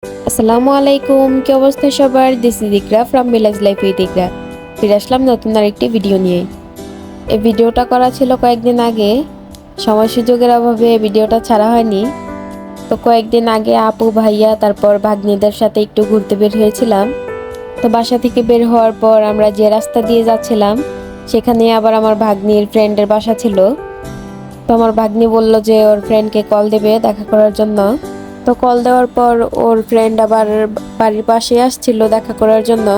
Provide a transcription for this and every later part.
আসসালামু আলাইকুম, কি অবস্থা সবার? This is Iqra from village life with Iqra. ফিরে আসলাম নতুন আরেকটি ভিডিও নিয়ে। এই ভিডিওটা করা ছিল কয়েকদিন আগে, সময় সুযোগের অভাবে ভিডিওটা ছাড়া হয়নি। তো কয়েকদিন আগে আপু ভাইয়া তারপর ভাগ্নিদের সাথে একটু ঘুরতে বের হয়েছিলাম। তো বাসা থেকে বের হওয়ার পর আমরা যে রাস্তা দিয়ে যাচ্ছিলাম সেখানে আবার আমার ভাগ্নির ফ্রেন্ডের বাসা ছিল। তো আমার ভাগ্নি বলল যে ওর ফ্রেন্ডকে কল দেবে দেখা করার জন্য। তো কল দেওয়ার পর ওর ফ্রেন্ড আবার বাড়ির পাশে আসছিল দেখা করার জন্য।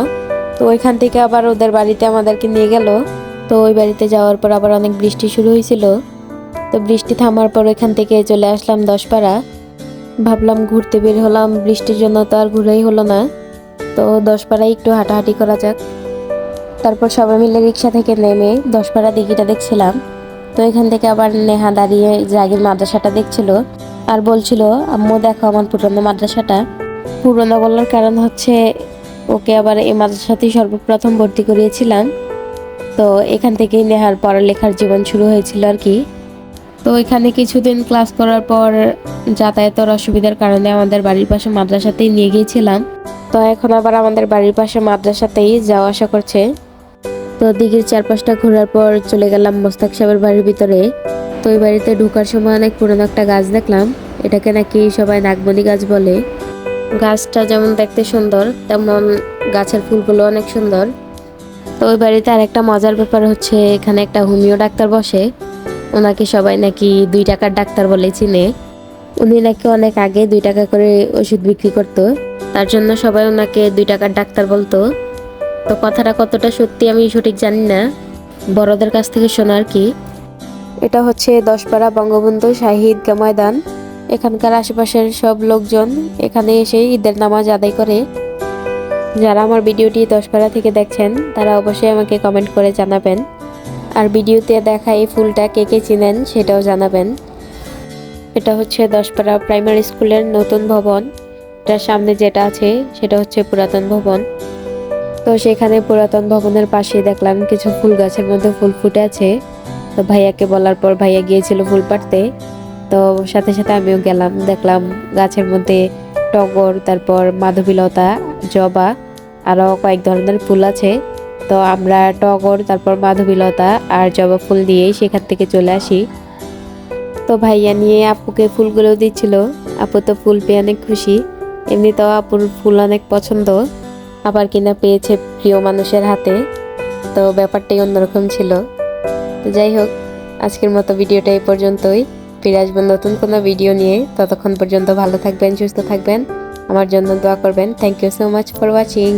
তো ওইখান থেকে আবার ওদের বাড়িতে আমাদেরকে নিয়ে গেল। তো ওই বাড়িতে যাওয়ার পর আবার অনেক বৃষ্টি শুরু হয়েছিল। তো বৃষ্টি থামার পর ওইখান থেকে চলে আসলাম 10পাড়া। ভাবলাম ঘুরতে বের হলাম, বৃষ্টির জন্য তো আর ঘুরেই হলো না। তো 10পাড়ায় একটু হাঁটাহাঁটি করা যাক। তারপর সবাই মিলে রিক্সা থেকে নেমে 10পাড়া দিঘিটা দেখছিলাম। তো এখান থেকে আবার নেহা দাঁড়িয়ে যে আগের মাদ্রাসাটা দেখছিল আর বলছিল, আম্মু দেখো আমার পুরনো মাদ্রাসাটা। পুরনো বলার কারণ হচ্ছে ওকে আবার এই মাদ্রাসাতেই সর্বপ্রথম ভর্তি করিয়েছিলাম। তো এখান থেকেই নেহার পড়ালেখার জীবন শুরু হয়েছিল আর কি। তো এখানে কিছুদিন ক্লাস করার পর যাতায়াতের অসুবিধার কারণে আমাদের বাড়ির পাশে মাদ্রাসাতেই নিয়ে গিয়েছিলাম। তো এখন আবার আমাদের বাড়ির পাশে মাদ্রাসাতেই যাওয়া আসা করছে। তো দিঘির চারপাশটা ঘোরার পর চলে গেলাম মোস্তাক সাহেবের বাড়ির ভিতরে। তো ওই বাড়িতে ঢোকার সময় অনেক পুরনো একটা গাছ দেখলাম। এটাকে নাকি সবাই নাগমণি গাছ বলে। গাছটা যেমন দেখতে সুন্দর তেমন গাছের ফুলগুলো অনেক সুন্দর। তো ওই বাড়িতে আরেকটা মজার ব্যাপার হচ্ছে এখানে একটা হোমিও ডাক্তার বসে। ওনাকে সবাই নাকি 2 টাকার ডাক্তার বলে চিনে। উনি নাকি অনেক আগে 2 টাকা করে ওষুধ বিক্রি করতো, তার জন্য সবাই ওনাকে 2 টাকার ডাক্তার বলতো। তো কথাটা কতটা সত্যি আমি সঠিক জানি না, বড়দের কাছ থেকে শোনা আর কি। এটা হচ্ছে 10পাড়া বঙ্গবন্ধু শাহী ঈদগাহ ময়দান। এখানকার আশেপাশের সব লোকজন এখানে এসে ঈদের নামাজ আদায় করে। যারা আমার ভিডিওটি 10পাড়া থেকে দেখছেন তারা অবশ্যই আমাকে কমেন্ট করে জানাবেন। আর ভিডিওতে দেখা এই ফুলটা কে কে চিনেন সেটাও জানাবেন। এটা হচ্ছে 10পাড়া প্রাইমারি স্কুলের নতুন ভবন। এটার সামনে যেটা আছে সেটা হচ্ছে পুরাতন ভবন। তো সেখানে পুরাতন ভবনের পাশে দেখলাম কিছু ফুল গাছের মধ্যে ফুল ফুটে আছে। তো ভাইয়াকে বলার পর ভাইয়া গিয়েছিল ফুল পাড়তে। তো সাথে সাথে আমিও গেলাম, দেখলাম গাছের মধ্যে টগর, তারপর মাধবীলতা, জবা আরো কয়েক ধরনের ফুল আছে। তো আমরা টগর, তারপর মাধবীলতা আর জবা ফুল দিয়েই সেখান থেকে চলে আসি। তো ভাইয়া নিয়ে আপুকে ফুলগুলো দিচ্ছিল। আপু তো ফুল পেয়ে অনেক খুশি। এমনিতেও আপুর ফুল অনেক পছন্দ, আবার কিনা পেয়েছে প্রিয় মানুষের হাতে। তো ব্যাপারটাই অন্যরকম ছিল। তো যাই হোক, আজকের মতো ভিডিওটা এই পর্যন্তই। ফিরে আসবো নতুন কোনো ভিডিও নিয়ে। ততক্ষণ পর্যন্ত ভালো থাকবেন, সুস্থ থাকবেন, আমার জন্য দোয়া করবেন। Thank you so much for watching.